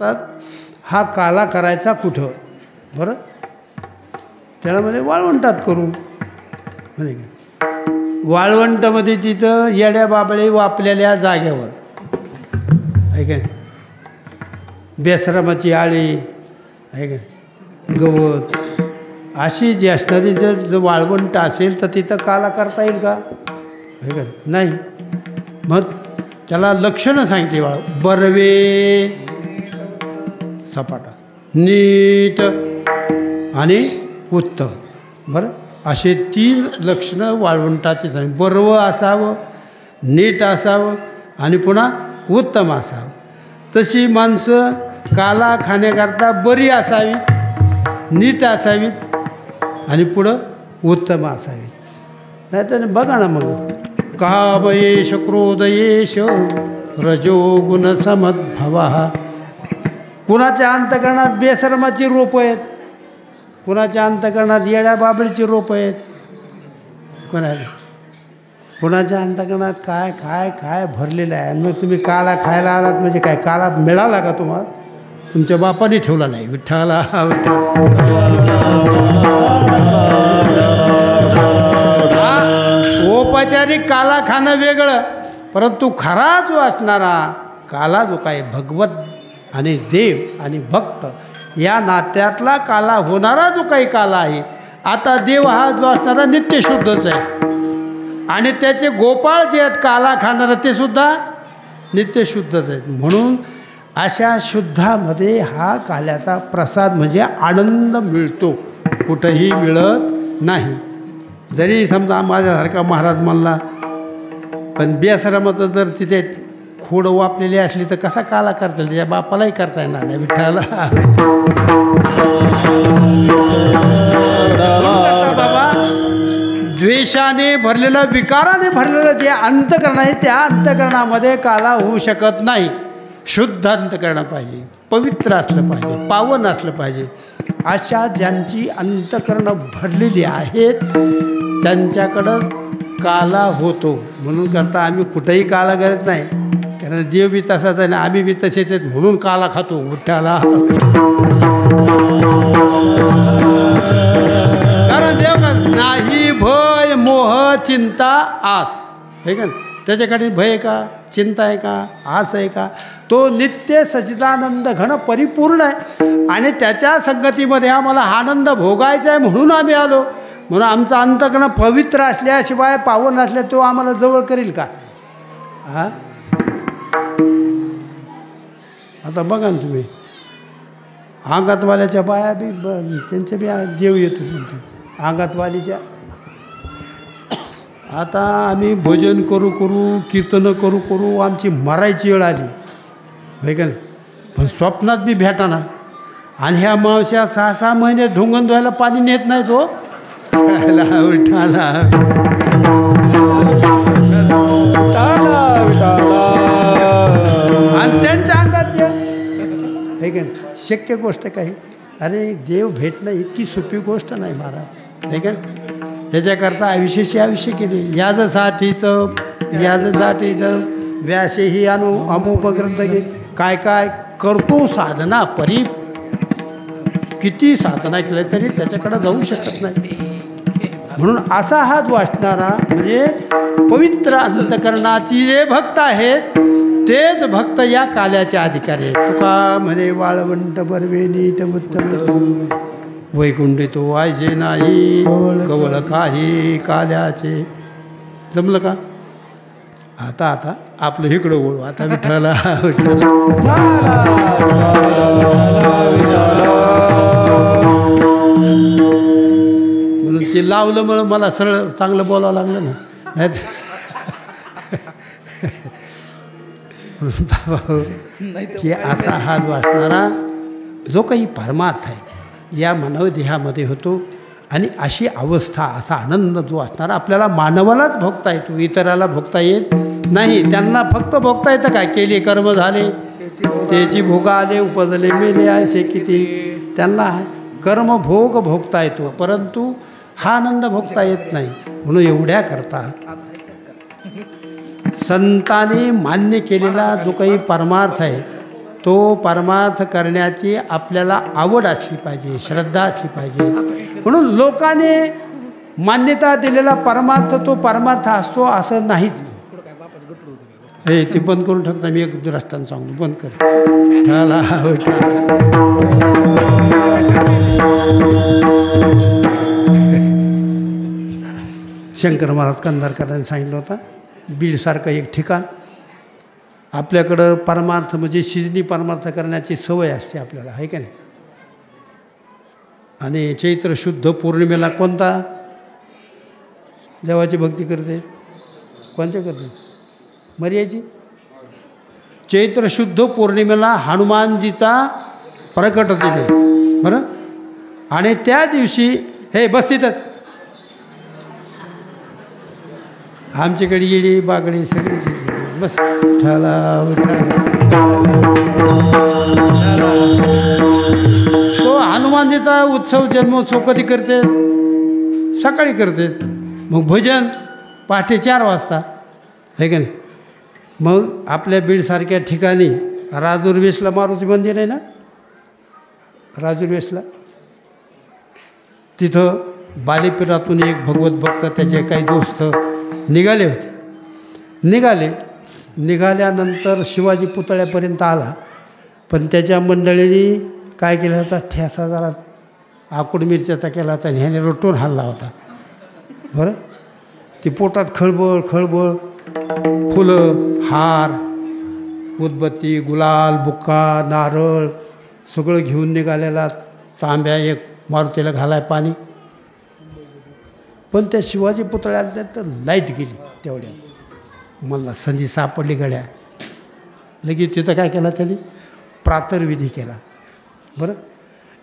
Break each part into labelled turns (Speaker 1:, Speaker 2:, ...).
Speaker 1: म्हणतात हा काला करायचा कुठं बरं, त्याला म्हणे वाळवंटात करू म्हणे का. वाळवंटामध्ये तिथं येड्या बाबळे वापलेल्या जाग्यावर आहे का, बेसरामाची आळी आहे का, गवत अशी जी असणारी जर वाळवंट असेल तर तिथं काला करता येईल का, आहे का नाही. मग त्याला लक्षणं सांगितली वाळ, बर्वे सपाटा, नीट आणि उत्तम. बरं, असे 3 लक्षणं वाळवंटाचे सांगितले. बर्व असावं, नीट असावं आणि पुन्हा उत्तम असावं. तशी माणसं काला खाण्याकरता बरी असावीत, नीट असावीत आणि पुढं उत्तम असावीत. नाही तर बघा ना मग, कामयेश क्रोधयेश रजोगुण समद्भवा. कुणाच्या अंतकरणात बेशरमाची रोपं आहेत, कुणाच्या अंतकरणात येड्या बाबळीची रोपं आहेत, कुणाच्या अंतकरणात काय काय काय भरलेलं आहे. आणि मग तुम्ही काला खायला आलात म्हणजे काय, काला मिळाला का तुम्हाला, तुमच्या बापाने ठेवला नाही. विठ्ठला औपचारिक काला खाणं वेगळं, परंतु खरा जो असणारा काला जो काय भगवत आणि देव आणि भक्त या नात्यातला काला होणारा जो काही काला आहे. आता देव हा जो असणारा नित्यशुद्धच आहे आणि त्याचे गोपाळ जे आहेत काला खाणारं ते सुद्धा नित्यशुद्धच आहेत. म्हणून अशा शुद्धामध्ये हा काल्याचा प्रसाद म्हणजे आनंद मिळतो, कुठंही मिळत नाही. जरी समजा माझ्यासारखा महाराज म्हणला, पण बेसरामाचं जर तिथे खोड वापलेली असली तर कसा काला करता येईल, त्याच्या बापालाही करता येणार नाही. विठ्ठला बाबा, द्वेषाने भरलेलं, विकाराने भरलेलं जे अंतकरण आहे त्या अंतकरणामध्ये काला होऊ शकत नाही. शुद्ध अंतकरण पाहिजे, पवित्र असलं पाहिजे, पावन असलं पाहिजे. अशा ज्यांची अंतकरणं भरलेली आहेत त्यांच्याकडं काला होतो. म्हणून करता आम्ही कुठेही काला करत नाही, कारण देव बी तसाच आहे ना, आम्ही बी तसेच आहेत म्हणून काला खातो. उठाला कारण देव का नाही भय मोह चिंता आस, हे का, त्याच्याकडे भय आहे का, चिंता आहे का, आस आहे का. तो नित्य सच्चिदानंद घन परिपूर्ण आहे आणि त्याच्या संगतीमध्ये आम्हाला आनंद भोगायचा आहे म्हणून आम्ही आलो. म्हणून आमचं अंतकरण पवित्र असल्याशिवाय, पावन असल्या तो आम्हाला जवळ करील का. हां, आता बघा ना तुम्ही, अंगातवाल्याच्या बाया बी त्यांच्या बी देव येतो म्हणतो अंगातवालीच्या. आता आम्ही भजन करू करू, कीर्तन करू करू आमची मरायची वेळ आली, होय का नाही. पण स्वप्नात बी भेटाना. आणि ह्या मावश्या 6-6 महिने ढोंगण धुवायला पाणी नेत नाही तो. आणि त्यांच्या अंगात हे का शक्य गोष्ट काही. अरे देव भेटणं इतकी सोपी गोष्ट नाही महाराज, हे का. ह्याच्याकरता आयुष्याशी आयुष्य केले. याजसाठीचं व्यासेही अमुक ग्रंथ घे, काय काय करतो साधना परी. किती साधना केल्या तरी त्याच्याकडे जाऊ शकत नाही. म्हणून असा हा जो असणारा म्हणजे पवित्र अंतकरणाची जे भक्त आहेत तेच भक्त या काल्याचे अधिकारी आहेत. तुका म्हणे वाळवंट बर्वे नीट उत्तम, वैकुंठी तो वायजे नाही कवळ काही काल्याचे. जमलं का. आता आता आपलं इकडं वळू. आता विठ्ठला म्हणून ते लावलं म्हणून मला सरळ चांगलं बोलावं लागलं ना. नाही की असा हा जो असणारा जो काही परमार्थ आहे या मानव देहामध्ये होतो. आणि अशी अवस्था, असा आनंद जो असणारा आपल्याला मानवालाच भोगता येतो, इतराला भोगता येत नाही. त्यांना फक्त भोगता येतं काय, केले कर्म झाले त्याची भोगा आले, उपजले मेले आहे किती. त्यांना कर्म भोग भोगता येतो, परंतु हा आनंद भोगता येत नाही. म्हणून एवढ्या करता संतांनी मान्य केलेला जो काही परमार्थ आहे तो परमार्थ करण्याची आपल्याला आवड असली पाहिजे, श्रद्धा असली पाहिजे. म्हणून लोकांनी मान्यता दिलेला परमार्थ तो परमार्थ असतो असं नाहीच. हे ते बंद करून टाकता. मी एक दृष्टांत सांगतो, बंद कर. शंकर महाराज कंधारकरांनी सांगितलं होतं, बीडसारखं एक ठिकाण. आपल्याकडं परमार्थ म्हणजे शिजनी परमार्थ करण्याची सवय असते आपल्याला, आहे का नाही. आणि चैत्र शुद्ध पौर्णिमेला कोणता देवाची भक्ती करते, कोणत्या करते, मर्याची. चैत्र शुद्ध पौर्णिमेला हनुमानजीचा प्रकट दिले, बरं. आणि त्या दिवशी हे बस तिथंच आमच्याकडे येडी बागडी सगळीच बस. तो हनुमानजीचा उत्सव जन्मोत्सव कधी करते, सकाळी करते. मग भजन पहाटे 4 वाजता, आहे का नाही. मग आपल्या बीडसारख्या ठिकाणी राजुरवेसला मारुती मंदिर आहे ना, राजुरवेसला, तिथं बालेपिरातून एक भगवत भक्त त्याचे काही दोस्त निघाले होते. निघाल्यानंतर शिवाजी पुतळ्यापर्यंत आला. पण त्याच्या मंडळींनी काय केलं होता, ठेसा जरा आकुड मिरच्याचा केला होता आणि ह्याने रोटून हल्ला होता, बरं. ती पोटात खळबळ खळबळ, फुलं, हार, उदबत्ती, गुलाल, बुक्का, नारळ सगळं घेऊन निघालेला. तांब्या एक मारुतीला घालाय पाणी. पण त्या शिवाजी पुतळ्याला तर लाईट गेली तेवढ्या. मला संधी सापडली गड्या. लगेच तिथं काय केलं त्यांनी, प्रातर्विधी केला, बरं.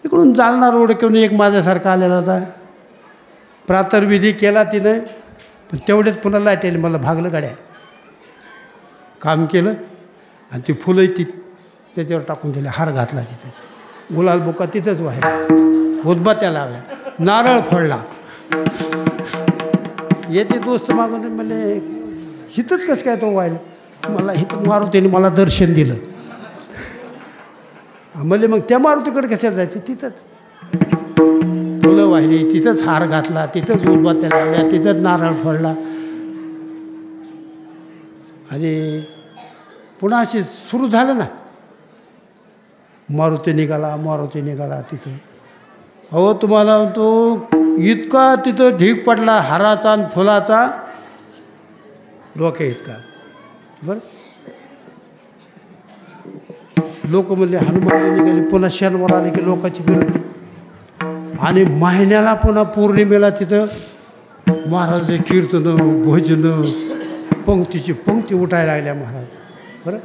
Speaker 1: इकडून जालना रोड घेऊन एक माझ्यासारखा आलेला होता. प्रातर्विधी केला तिनं, पण तेवढेच पुन्हा लाईट आली. मला भागलं गाड्या. काम केलं आणि ती फुलं ती त्याच्यावर टाकून दिले. हार घातला तिथे, गुलाल बुका तिथंच वाहिला, उदबत्त्या लावल्या, नारळ फोडला. येते दोस्त मागून म्हणजे हिथंच कसं काय तो व्हायला. मला हिथं मारुतीने मला दर्शन दिलं. म्हणजे मग त्या मारुतीकडे कशाला जायचं, तिथंच फुलं वाहिली, तिथंच हार घातला, तिथंच उदबत्त्या लावल्या, तिथंच नारळ फोडला. आणि पुन्हा अशी सुरू झालं ना, मारुती निघाला तिथं. अहो तुम्हाला तो इतका तिथं ढीग पडला हाराचा आणि फुलाचा, डोक्या इतका, बरं. लोक म्हणले हनुमानजी निघाले. पुन्हा शनिवार आले की लोकांची गर्दी. आणि महिन्याला पुन्हा पौर्णिमेला तिथं महाराजाचे कीर्तनं, भजनं, पंक्तीची पंक्ती उठायला लागल्या महाराज, बरं.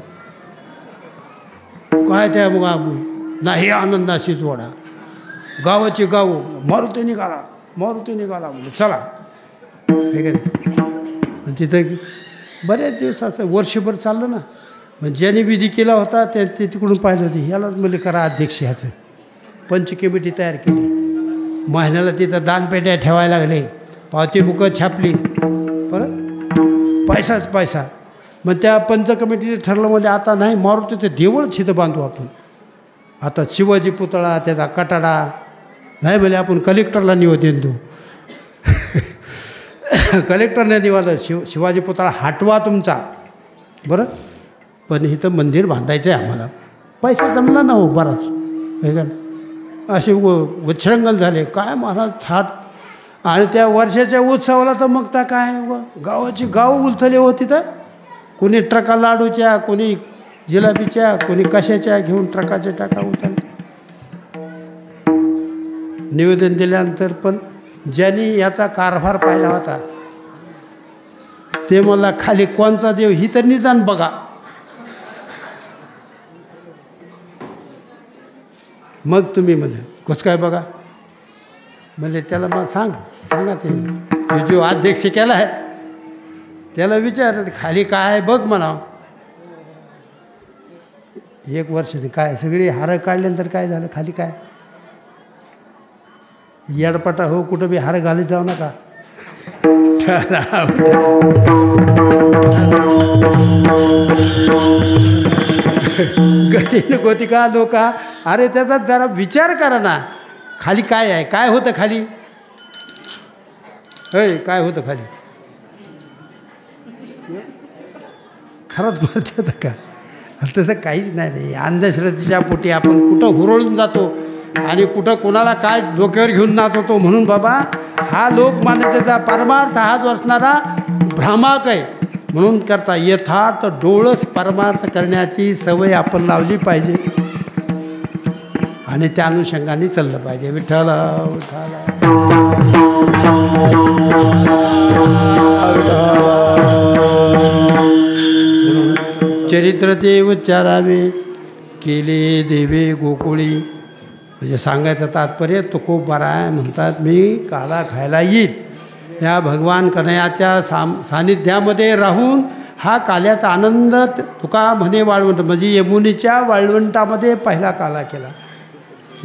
Speaker 1: काय त्या मग नाही आनंदाची जोडा. गावाची गाव मारुती निघाला म्हणजे चला, हे काय. तिथं बऱ्याच दिवस असं वर्षभर चाललं ना. मग ज्याने विधी केला होता ते तिकडून पाहिलं होते. ह्यालाच म्हणजे करा अध्यक्ष. ह्याचं पंच कमिटी तयार केली. महिन्याला तिथं दानपेट्या ठेवायला लागले, पावती बुकं छापली, बरं. पैसाच पैसा. मग त्या पंच कमिटीने ठरलं म्हणजे आता नाही, मारुतीचं देवळच इथं बांधू आपण. आता शिवाजी पुतळा, त्याचा कटाडा नाही म्हणजे आपण कलेक्टरला निवेदन देऊ. कलेक्टरने निवालं शिवाजी पुतळा हटवा तुमचा, बरं. पण इथं मंदिर बांधायचं आहे आम्हाला. पैसा जमला ना हो बराच, हे का. असे उच्छृंखल झाले काय महाराज थाट. आणि त्या वर्षाच्या उत्सवाला तर मग त्या काय गावाची गाव उलथले हो तिथं. कोणी ट्रका लाडूच्या, कोणी जिलाबीच्या, कोणी कशाच्या घेऊन ट्रकाच्या टाका उतरले. निवेदन दिल्यानंतर पण ज्यांनी याचा कारभार पाहिला होता ते मला खाली कोणचा देव ही तर निदान बघा. मग तुम्ही म्हणे कसं काय बघा, म्हणजे त्याला मग सांगा ते जो अध्यक्ष केला आहे त्याला विचार खाली काय बघ म्हणा. 1 वर्षाने काय सगळी हारं काढल्यानंतर काय झालं, खाली काय येडपटा हो, कुठं बी हार घालीत जाऊ नका. गतीन गोतिका लोका. अरे त्याचा जरा विचार करा ना, खाली काय आहे, काय होतं खाली, काय होतं खाली, खरंच बोलतात का? तसं काहीच नाही रे. अंधश्रद्धेच्या पोटी आपण कुठं हुरळून जातो आणि कुठं कोणाला काय डोक्यावर घेऊन नाचवतो. म्हणून बाबा हा लोकमान्यतेचा परमार्थ हा जो असणारा भ्रामक आहे. म्हणून करता यथार्थ डोळस परमार्थ करण्याची सवय आपण लावली पाहिजे आणि त्या अनुषंगाने चाललं पाहिजे. विठ्ठल विठ्ठल चरित्र ते उच्चारावे केले देवे गोकुळी. म्हणजे सांगायचं तात्पर्य तुकोबारा आहे म्हणतात मी काला खायला येईल. या भगवान कन्हैयाच्या सानिध्यामध्ये राहून हा काल्याचा आनंद तुका म्हणे वाळवंट. म्हणजे यमुनेच्या वाळवंटामध्ये पहिला काला केला,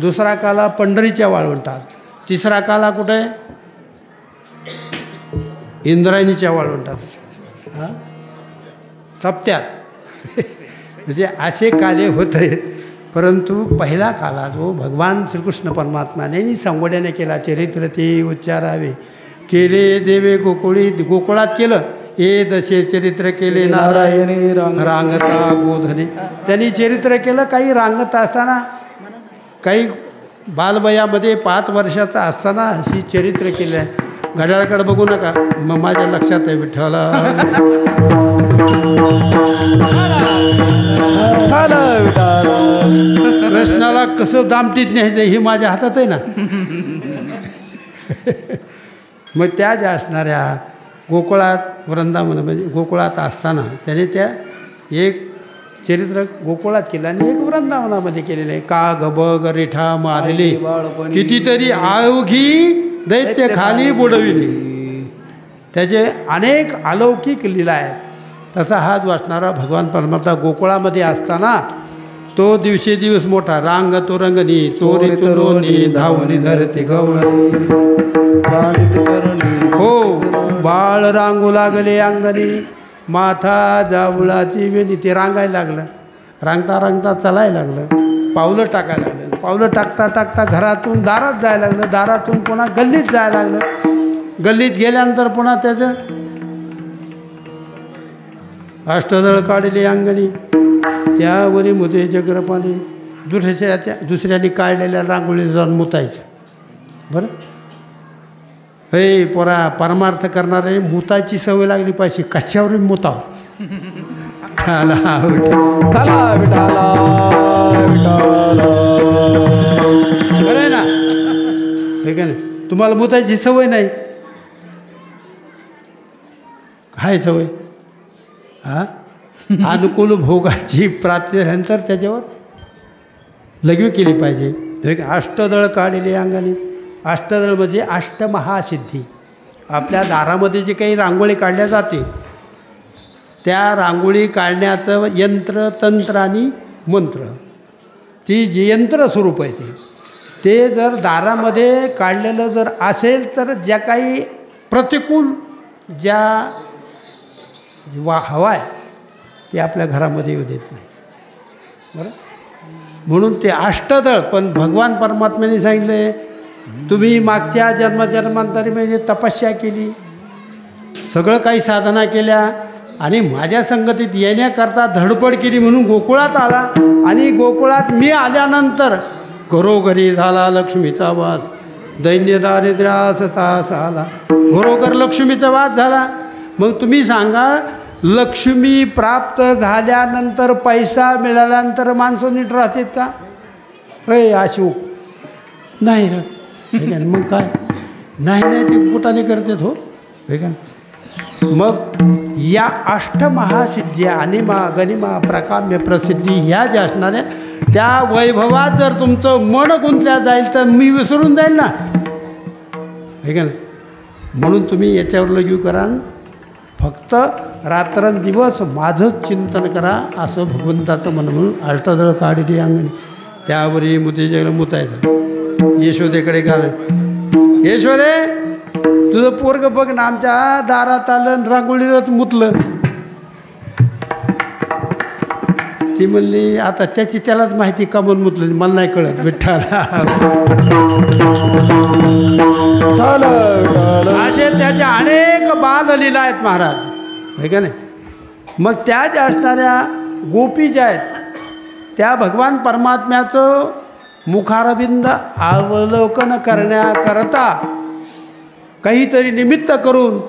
Speaker 1: दुसरा काला पंढरीच्या वाळवंटात, तिसरा काला कुठे इंद्रायणीच्या वाळवंटात, हां चपत्यात. म्हणजे असे काले होत आहेत. परंतु पहिला काला जो भगवान श्रीकृष्ण परमात्म्याने संवड्याने केला. चरित्र ते उच्चारावे केले देवे गोकुळी. गोकुळात केलं. ए दशे चरित्र केले नारायणी रांगता गोधने. त्यांनी चरित्र केलं. काही रांगत असताना, काही बालवयामध्ये 5 वर्षाचा असताना अशी चरित्र केलं आहे. घड्याळाकडे बघू नका, मग माझ्या लक्षात आहे विठ्ठला. कृष्णाला कसं दामटीत न्यायचं हे माझ्या हातात आहे ना. मग त्या ज्या असणाऱ्या गोकुळात वृंदावनामध्ये गोकुळात असताना त्याने त्या एक चरित्र गोकुळात केलं आणि एक वृंदावनामध्ये केलेलं आहे. का गबग रेठा मारले कितीतरी अवघी दैत्य खाली बुडविले. त्याचे अनेक अलौकिक लीला आहेत. तसा हा जो असणारा भगवान परमात्मा गोकुळामध्ये असताना तो दिवसेदिवस मोठा. रांग तो रंगणी चोरी तुलोनी धावणी धरते गवळणी. हो बाळ रांगू लागले अंगणी माथा जावळाची वेणी. ते रांगायला लागलं. रांगता रांगता चालायला लागलं. पावलं टाकायला लागलं. पावलं टाकता टाकता घरातून दारात जायला लागलं. दारातून पुन्हा गल्लीत जायला लागलं. गल्लीत गेल्यानंतर पुन्हा त्याचं अष्टदळ काढले अंगणी त्यावरी मुदे जगरपाने. दुसऱ्याने काढलेल्या रांगोळी जाऊन मुतायचं. बरं हे पोरा परमार्थ करणारे मुताची सवय लागली पाहिजे. कशावर मुताव. बरं आहे ना, हे का नाही. तुम्हाला मुताची सवय नाही, काय सवय. हां अनुकूल भोगाची प्राप्ती झाल्यानंतर त्याच्यावर लघवी केली पाहिजे. अष्टदळ काढले अंगाने. अष्टदळ म्हणजे अष्टमहासिद्धी. आपल्या दारामध्ये जे काही रांगोळी काढल्या जाते त्या रांगोळी काढण्याचं यंत्र तंत्र आणि मंत्र, ती जी यंत्र स्वरूप आहे ते जर दारामध्ये काढलेलं जर असेल तर ज्या काही प्रतिकूल ज्या हवा आहे ते आपल्या घरामध्ये येऊ देत नाही. बरं म्हणून ते अष्टदळ. पण भगवान परमात्म्याने सांगितले तुम्ही मागच्या जन्मांतरी म्हणजे तपस्या केली, सगळं काही साधना केल्या आणि माझ्या संगतीत येण्याकरता धडपड केली म्हणून गोकुळात आला. आणि गोकुळात मी आल्यानंतर घरोघरी झाला लक्ष्मीचा वास. दैन्य दारिद्र्यास तास आला. घरोघर लक्ष्मीचा वास झाला. मग तुम्ही सांगा लक्ष्मी प्राप्त झाल्यानंतर पैसा मिळाल्यानंतर माणसं नीट राहतात का? अय अशोक नाही रे. मग काय नाही ते कुठाने करतात. हो हे का. मग या अष्टमहासिद्ध्या अनिमा गनिमा प्रकाम्य प्रसिद्धी ह्या ज्या असणाऱ्या त्या वैभवात जर तुमचं मन गुंतल्या जाईल तर मी विसरून जाईल ना. हे का नाही. म्हणून तुम्ही याच्यावर लघवी करा. फक्त रात्रंदिवस माझंच चिंतन करा असं भगवंताचं मन. म्हणून अष्टदळ काढली अंगणी त्यावरी मुते जगलं मुतायचं. यशोदेकडे का यशोदे तुझं पोरग बघ ना आमच्या दारात आलं रांगोळीलाच मुतलं. ती म्हणली आता त्याची त्यालाच माहिती का म्हणून म्हटलं मला नाही कळत विठ्ठला. असे त्याच्या अनेक बाललीला आहेत महाराज, आहे का नाही. मग त्या ज्या असणाऱ्या गोपी ज्या आहेत त्या भगवान परमात्म्याचं मुखारविंद अवलोकन करण्याकरता काहीतरी निमित्त करून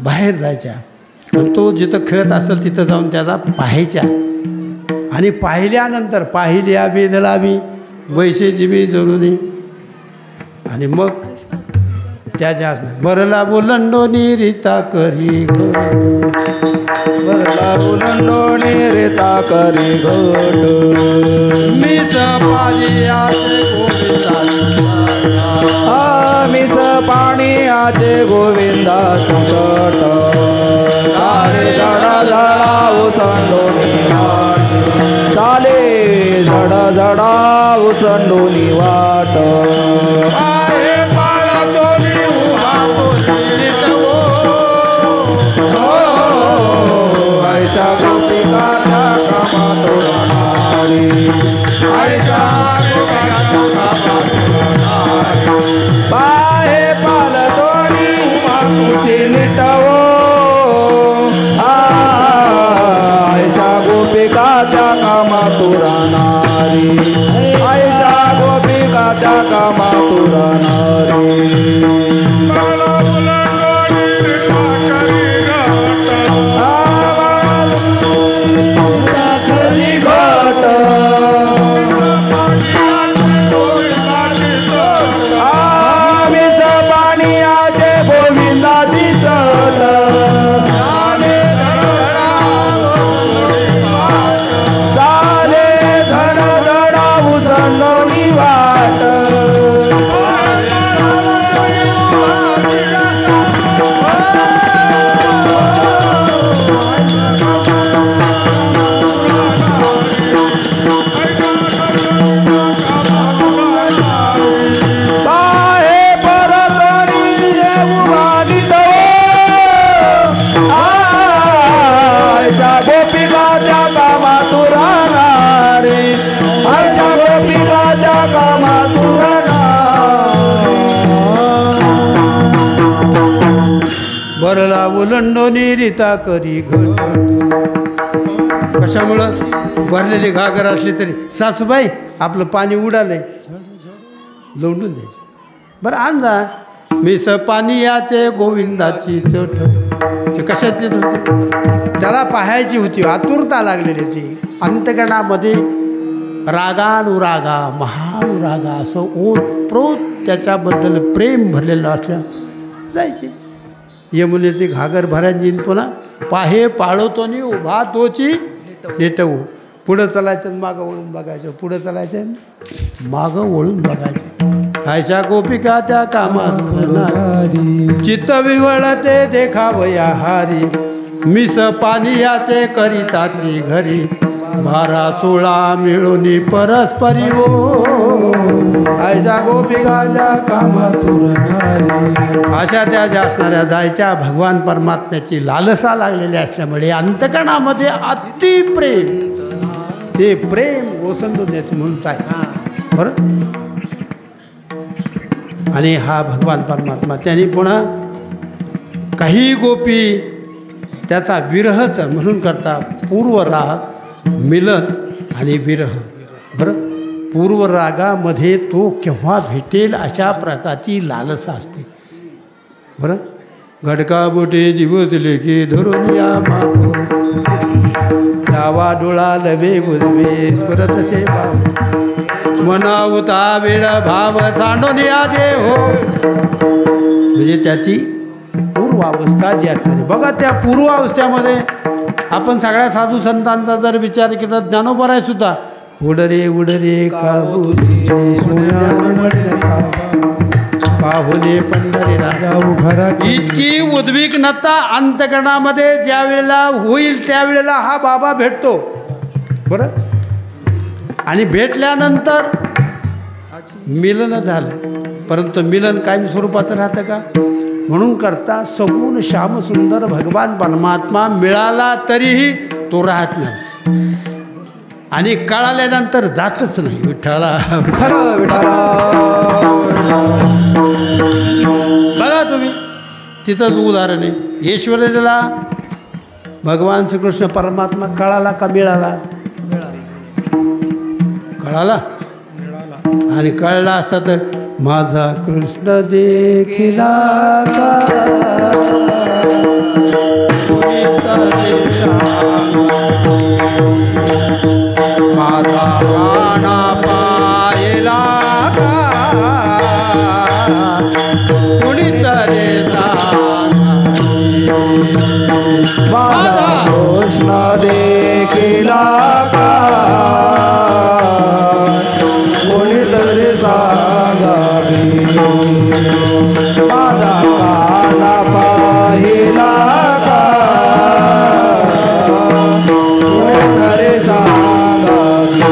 Speaker 1: बाहेर जायच्या. आणि तो जिथं खेळत असेल तिथं जाऊन त्याला पाहायच्या. आणि पाहिल्यानंतर पाहिल्या वेदलावी वैसे जिमी जरुनी. आणि मग त्या ज्या असणार बरला बोलंडोनी रीता करी घट,
Speaker 2: बरला बोलंडोनी रीता करी घट.
Speaker 1: मीच पाणी आचे
Speaker 2: मीच पाणी आचे गोविंदाची घट. चाले झडा झडा उसंडोनी वाट, चाले झडा झडा उसंडोनी वाट. आयच्या गोपिकाच्या कामात राहणारी, आयच्या पाहे पालतोनी मागुची निटवो. आयच्या गोपिकाच्या कामात राहणारी, आयच्या गोपिकाच्या कामात राहणारी.
Speaker 1: बरला उलंडोनी रीता करी घट. कशामुळं भरलेली घागर असली तरी सासूबाई आपलं पाणी उडालंय लोंडून द्यायचं. बरं आण जा. मीस पाणी याचे गोविंदाची चट. ते कशाची होती त्याला पाहायची होती, आतुरता लागलेली होती. अंतकरणामध्ये रागानुरागा महानुरागा असं ओतप्रोत त्याच्याबद्दल प्रेम भरलेलं असल्या जायचे. यमुनेची घागर भरायची पुन्हा पाहे पाळवतोनी उभा तोची नेटवू. पुढं चालायचं मागं वळून बघायचं, पुढं चालायचं मागं वळून बघायचं. खायच्या गोपिका त्या कामात चित्त विवळते देखावया हारी. मिस पाणी याचे करिता ती घरी. 12-16 मिळून परस्परी वो. आयच्या गोपिकाच्या कामात अशा त्या ज्या असणाऱ्या जायच्या भगवान परमात्म्याची लालसा लागलेली असल्यामुळे अंतकरणामध्ये अतिप्रेम, ते प्रेम ओसंडून येते म्हणून आहे बरं. आणि हा भगवान परमात्मा त्याने पुन्हा काही गोपी त्याचा विरहच म्हणून करता. पूर्वराग, मिलन आणि विरह. बरं पूर्वरागामध्ये तो केव्हा भेटेल अशा प्रकारची लालसा असते. बरं घडका बोटे दिवसले की धरून या माप. डावा डोळा लवे उजवे स्मरत सेवा. मनावता वेळ भाव सांडून या दे हो. म्हणजे त्याची पूर्वावस्था जी असते बघा. त्या पूर्वावस्थेमध्ये आपण सगळ्या साधू संतांचा जर विचार केला, ज्ञानोबराय सुद्धा उडरे उडरे पाहुले पंढरीला. इतकी उद्विग्नता अंतकरणामध्ये ज्या वेळेला होईल त्यावेळेला हा बाबा भेटतो. बरं आणि भेटल्यानंतर मिलन झालं, परंतु मिलन कायम स्वरूपाचं राहतं का. म्हणून करता सगुण श्यामसुंदर भगवान परमात्मा मिळाला तरीही तो राहत नाही. आणि कळाल्यानंतर जातच नाही विठ्ठला.
Speaker 2: विठ्ठल विठ्ठल.
Speaker 1: बघा तुम्ही तिथंच उदाहरण आहे. ऐश्वर्याला भगवान श्रीकृष्ण परमात्मा कळाला का मिळाला? कळाला. आणि कळला असता तर माझा कृष्ण देखिला का माझा प्राणा पाहिला का कुणीतरी
Speaker 2: माझा कृष्ण देखिला का कोणीतरी सांगावी. माझा काना पाहिला का कोणीतरी सांगावी.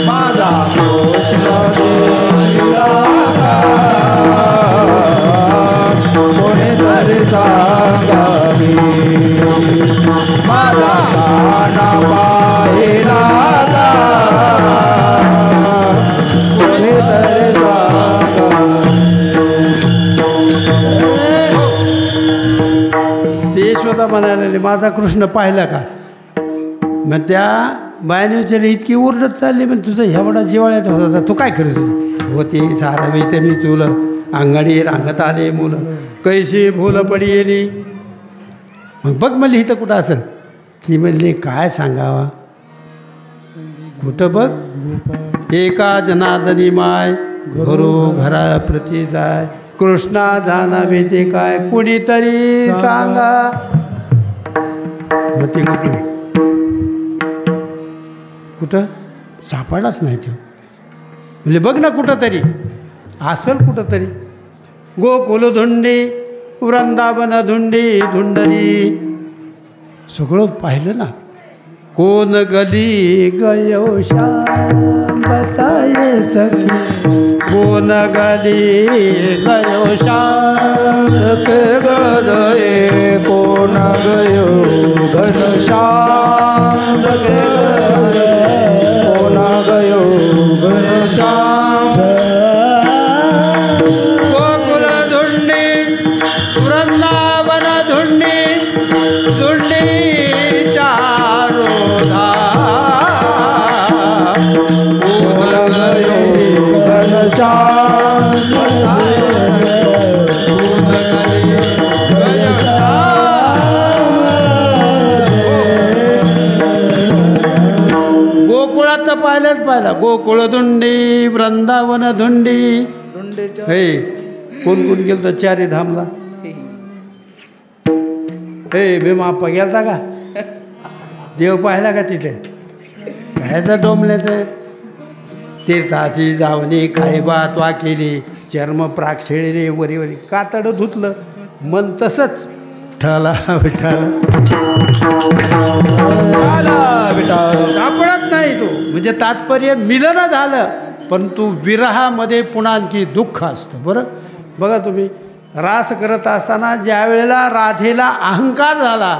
Speaker 2: माझा कृष्ण देखिला का कोणीतरी सांगावी. माझा काना पाहिला का कोणीतरी सांगावी.
Speaker 1: ते यशोदा म्हणाले माझा कृष्ण पाहिला का? मग त्या बायाने विचारली इतकी ओरडत चालली पण तुझं एवढा जिवाळ्यात होता तू काय करत होती? सारा वेळी मी तुला अंगडी रांगत आले मुलं कैशी फुलं पडी येली. मग बघ म्हणली इथं कुठं असेल? ती म्हणली काय सांगावा कुठं बघ. एका जनार्दनी माय घरो घरा प्रती जाय कृष्णा जाना भीते काय कुणीतरी सांगा. मग ती कुठली कुठं सापडलाच नाही तो. म्हणजे बघ ना कुठं तरी असेल कुठं तरी. गोकुल धुंडी वृंदावन धुंडी धुंडरी सगळं पाहिलं ना. कोण गली गयो श्याम बताये सखी कोण गली गयो श्याम
Speaker 2: सखे गदये कोण गयो घनश्याम. सखे गदये कोण गयो घनश्याम.
Speaker 1: गोकुल धुंडी वृंदावन धुंडी धुंडी चारो
Speaker 2: कोण गयो घनश्याम.
Speaker 1: गोकुळात तर पाहिला गोकुळ धुंडी वृंदावन धुंडी. हे कोण कोण गेलं तर चारी धामला. हे भीमाप्पा गेलता का? देव पाहिला का तिथे? कायचं डोंबल्याचं तीर्थाची जावणी काही बात वा केली चर्म प्राक्षेळले वरी वरी कातडं धुतलं मन तसंच ठला विठाला सापडत नाही तो. म्हणजे तात्पर्य मिलन झालं परंतु विरहामध्ये पुन्हा आणखी दुःख असतं. बरं बघा तुम्ही रास करत असताना ज्या वेळेला राधेला अहंकार झाला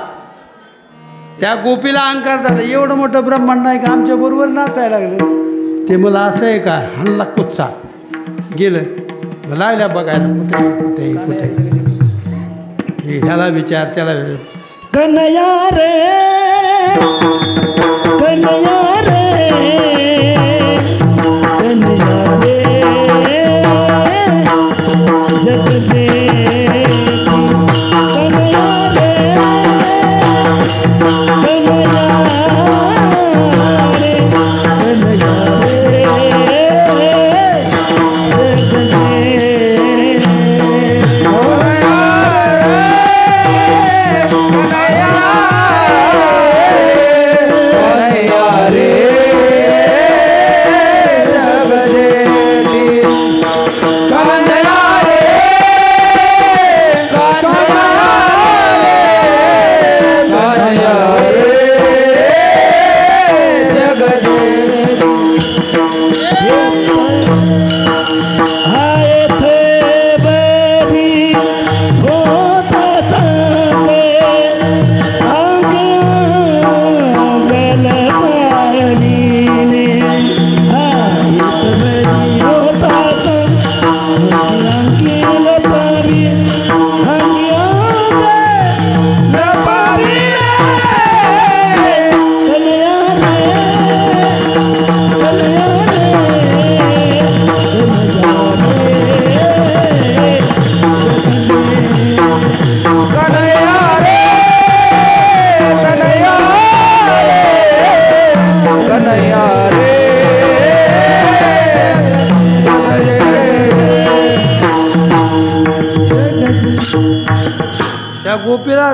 Speaker 1: त्या गोपीला अहंकार झाला. एवढं मोठं ब्रह्मांड नाही का आमच्याबरोबर नाचायला लागलं. ते मला असं आहे का हल्ला कुच्चा गेलं लागल्या बघायला कुठे कुठे कुठे ह्याला विचार त्याला
Speaker 3: कन्हैया रे कन्हैया रे कन्हैया रे जग से कन्हैया रे कन्हैया रे कन्हैया रे जग से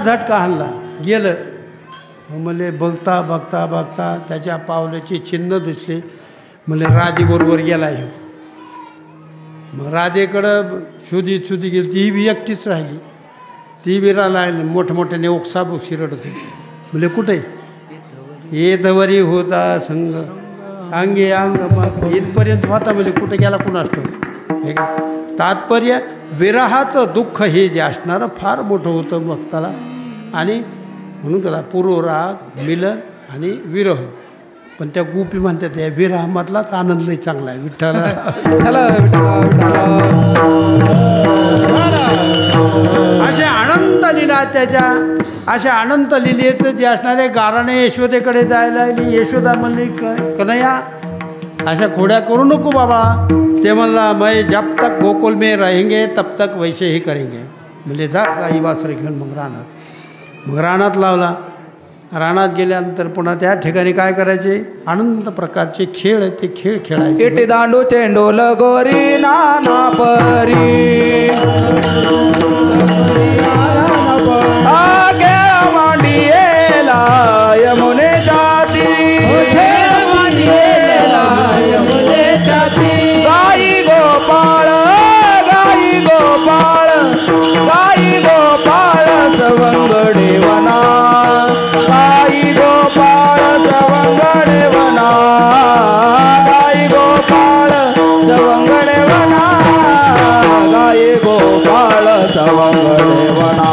Speaker 1: झटका हाणला गेलं. म्हणले बघता बघता बघता त्याच्या पावलाचे चिन्ह दिसले. म्हणले राधेबरोबर गेला येऊ. मग राधेकडं शोधित गेली. ती बी एकटीच राहिली. ती बी राहिली मोठमोठ्याने ओक्साबोक्षी रडत होती. म्हणले कुठे येतवरी होता संग अंगे अंग मग इथपर्यंत होता. म्हणजे कुठे गेला कुणास ठाऊक. हे का तात्पर्य विरहाचं दुःख हे जे असणारं फार मोठं होतं भक्ताला. आणि म्हणून त्याला पूर्वराग मिलन आणि विरह. पण त्या गोपी म्हणतात या विरहामधलाच आनंद लई चांगला आहे. विठ्ठल अशा अनंत लीला त्याच्या अशा अनंत लिलेचं जे असणारे गाराणे यशोदेकडे जायला यशोदा म्हणली कन्हैया अशा खोड्या करू नको बाबा. ते म्हणला मैं जब तक गोकुल में रहेंगे तब तक वैसे ही करेंगे. म्हणजे जा गाई वासरे घेऊन मग रानात लावला. रानात गेल्यानंतर पुन्हा त्या ठिकाणी काय करायचे अनंत प्रकारचे खेळ ते खेळ खेळायचे.
Speaker 2: इटी दांडू चेंडू लगोरी नाना परी खेळ मांडियेला यमुने जाती गाई गोपाळ गाई गोपाळ गाई गोपाळ सवंगडे वना गाई गोपाळ सवंगडे वना गाई गोपाळ सवंगडे वना गाई गोपाळ सवंगडे वना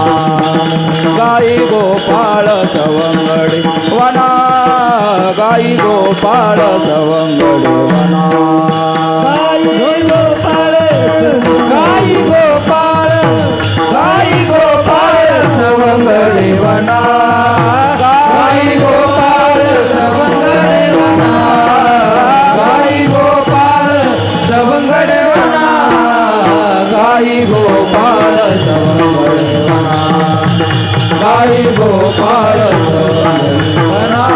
Speaker 2: गाई गोपाळ सवंगडे वना गाई गोपाळ सवंगडे वना गाई गोपाळ गाई गोपाळ गाई गोपाळ सवंगडे वना गाई गोपाळ सवंगडे वना गाई गोपाळ सवंगडे वना गाई गोपाळ सवंगडे वना गाई गोपाळ सवंगडे वना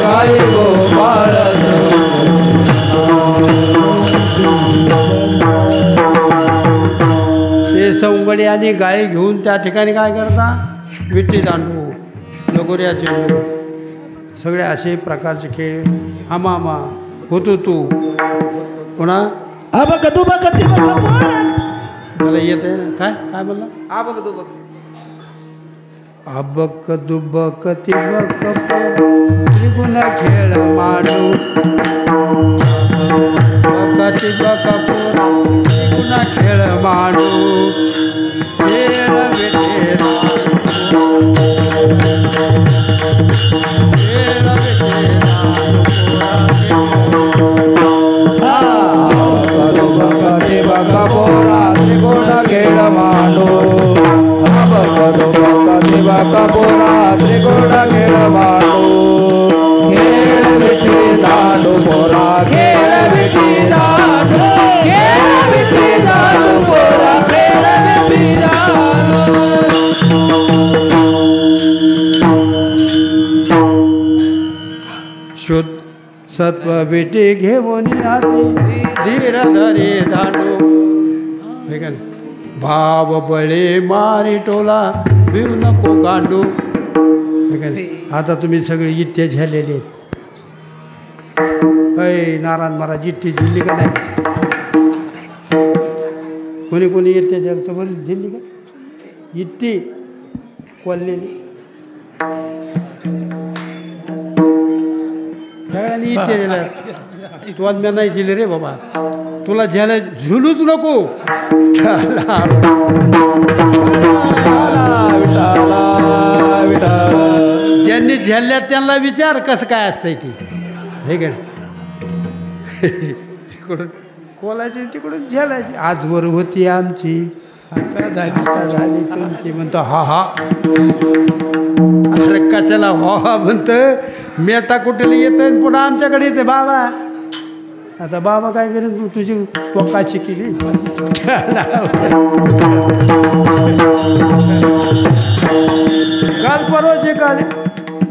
Speaker 2: गाई गोपाळ
Speaker 1: ते सवंगडी आणि गाय घेऊन त्या ठिकाणी काय करता विटी दांडू लगोऱ्या चेंडू सगळे असे प्रकारचे खेळ हमामा होतो तू पुन्हा मला येत आहे ना काय काय म्हणला अबक दुबक तिबक त्रिगुण खेळ मांडू तिबक त्रिगुण खेळ मांडू खेळ विठेला खेळ
Speaker 2: बका पोरा त्रिगुण खेळ मांडू बका पोरा त्रिगुण खेळ मांडू खेळ विठी दांडू पोरा खेळ विठी दांडू खेळ विठी दांडू पोरा खेळ विठी दांडू
Speaker 1: शुद्ध सत्व विटी घेऊन हाती धीर धरे दांडू हे का भाव बळे मारी टोला भिव नको गांडू हे का आता तुम्ही सगळे इट्टे झालेले आहेत. अय नारायण महाराज इट्टी झिल्ली का नाही कोणी कोणी इट्टे झालं बोल झिल्ली का इट्टी कोल्लेली सगळ्यांनी इथे दिलं. तू आज मी नाही झिले रे बाबा तुला झ्याला झुलूच नको. ज्यांनी झेलल्यात त्यांना विचार कसं काय असतंय ती हे का इकडून कोलायची तिकडून झेलायची आजवर होती आमची आता झाली तुमची म्हणतो हा हा अरे कशाला हो हा म्हणतं मेटा कुठेला येतं पुन्हा आमच्याकडे येते बाबा. आता बाबा काय करेन तू तुझी टोकाची केली काल परवाचे काल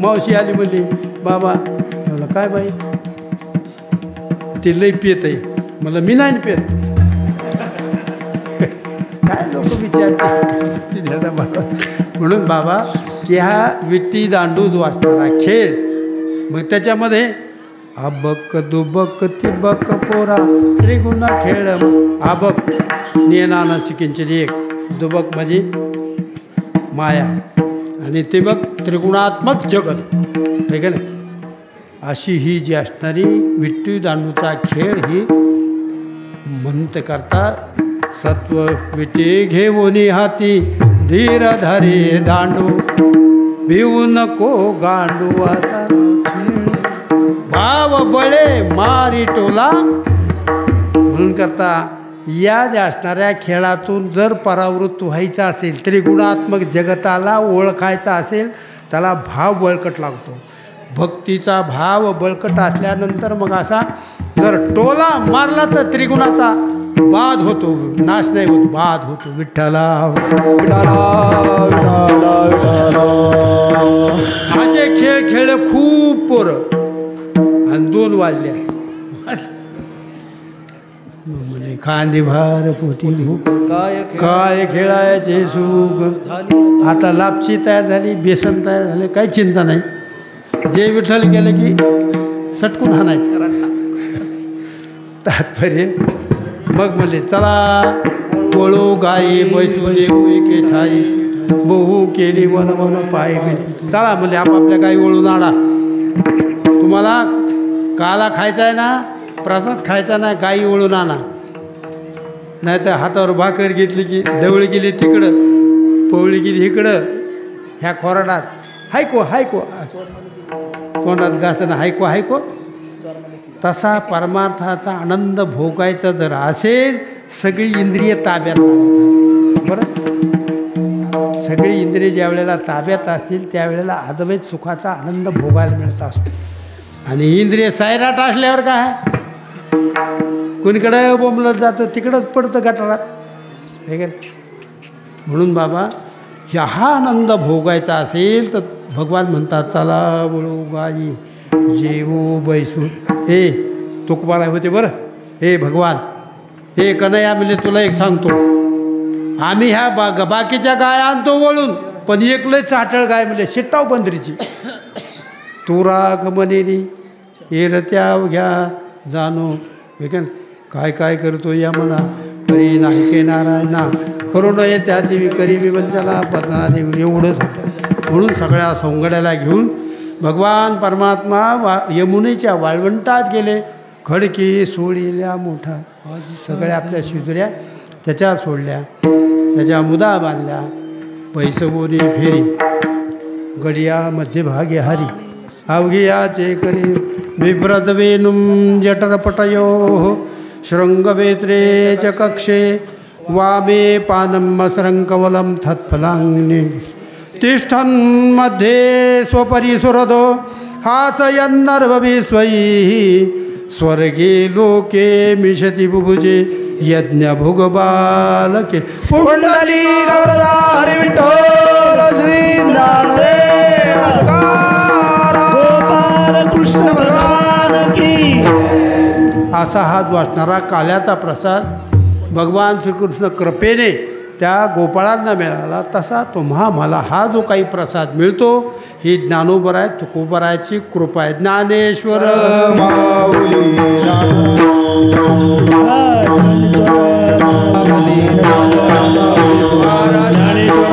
Speaker 1: मावशी आली म्हणली बाबा म्हणलं काय बाई ते लई पित आहे मला मी नाही पित काय लोक विचारते म्हणून बाबा की हा विट्टी दांडू जो असणारा खेळ, मग त्याच्यामध्ये अबक दुबक तिबक पोरा त्रिगुण खेळ. अबक नियनानं शिकिंचली एक, दुबक म्हणजे माया आणि तिबक त्रिगुणात्मक जगत आहे का नाही. अशी ही जी असणारी विट्टी दांडूचा खेळ ही म्हणत करता सत्व विटे घेऊन हाती धीर धरे दांडू भिवू नको गांडू आता भाव बळे मारी टोला. म्हणून करता या ज्या असणाऱ्या खेळातून जर परावृत्त व्हायचं असेल, त्रिगुणात्मक जगताला ओळखायचा असेल, त्याला भाव बळकट लागतो. भक्तीचा भाव बळकट असल्यानंतर मग असा जर टोला मारला तर त्रिगुणाचा बाध होतो, नाश नाही होत, बाध होतो. विठ्ठला असे खेळ खेळ खूप पोरं आणि 2 वाजल्या म्हणे खांदी भार पोती काय खेळायचे सुख. आता लापशी तयार झाली, बेसन तयार झाले, काही चिंता नाही. जे विठ्ठल गेलं की सटकून हाणायचं. तात्पर्य मग म्हणले चला वळू गाई बैसू देऊ एके ठाई बहु केली वन वन पाय गेली. चला म्हणले आपापल्या गाई वळून आडा. तुम्हाला काला खायचा आहे ना, प्रसाद खायचा ना, गाई वळून आणा. नाही तर हातावर भाकर घेतली की ढवळी गेली तिकडं, पवळी गेली इकडं, ह्या खोराडात हायको हायको तोंडात घासणं हायको हायको. तसा परमार्थाचा आनंद भोगायचा जर असेल, सगळी इंद्रिय ताब्यात लावतात. बरं, सगळी इंद्रिय ज्या वेळेला ताब्यात असतील त्यावेळेला अद्वैत सुखाचा आनंद भोगायला मिळत असतो. आणि इंद्रिय सैराट असल्यावर काय, कोणीकडे बोंबलत जातं तिकडंच पडतं गटारात, हे का. म्हणून बाबा हा आनंद भोगायचा असेल तर भगवान म्हणतात चला वळू गाई जेवू बैसू. हे तुकोबाराय होते बरं, हे भगवान, हे कन्हैया म्हणजे तुला एक सांगतो, आम्ही ह्या बाकीच्या गाय आणतो वळून, पण एक लय चाटळ गाय म्हणजे शिट्टाव बंदरीची. तुराग मनेरी एरत्याव घ्या जाणू. वेगन काय काय करतो या म्हणा करी नाही के नारायणा करू नये त्याची विकरी विवंचना पतना देऊन. एवढंच म्हणून सगळ्या सौंगड्याला घेऊन भगवान परमात्मा यमुनेच्या वाळवंटात गेले. खडकी सोडल्या मोठा, सगळ्या आपल्या शिजुऱ्या त्याच्या सोडल्या, त्याच्या मुदा बांधल्या. पैसवोरी फेरी गडिया मध्यभागी हारी अवघियाचे करी बिभ्रत वेणुं जठरपटयो शृंगवेत्रे च कक्षे वामे पानं सरंकवलं थत्फलांग्नि तिष्ठन् मध्ये स्वपरिसुरदो हासयन्नर्वभिस्वैः स्वर्गे लोके मिषति बुभुजे यज्ञभुगबालके
Speaker 2: पुंडली गौरधारी विठ्ठल श्री ज्ञानदेव
Speaker 3: गोपाल कृष्ण भगवान की.
Speaker 1: असा हा वाचणारा काल्याचा प्रसाद भगवान श्रीकृष्ण कृपेने त्या गोपाळांना मिळाला. तसा तुम्हा मला हा जो काही प्रसाद मिळतो ही ज्ञानोबराय तुकोबरायची कृपा आहे. ज्ञानेश्वर
Speaker 3: हा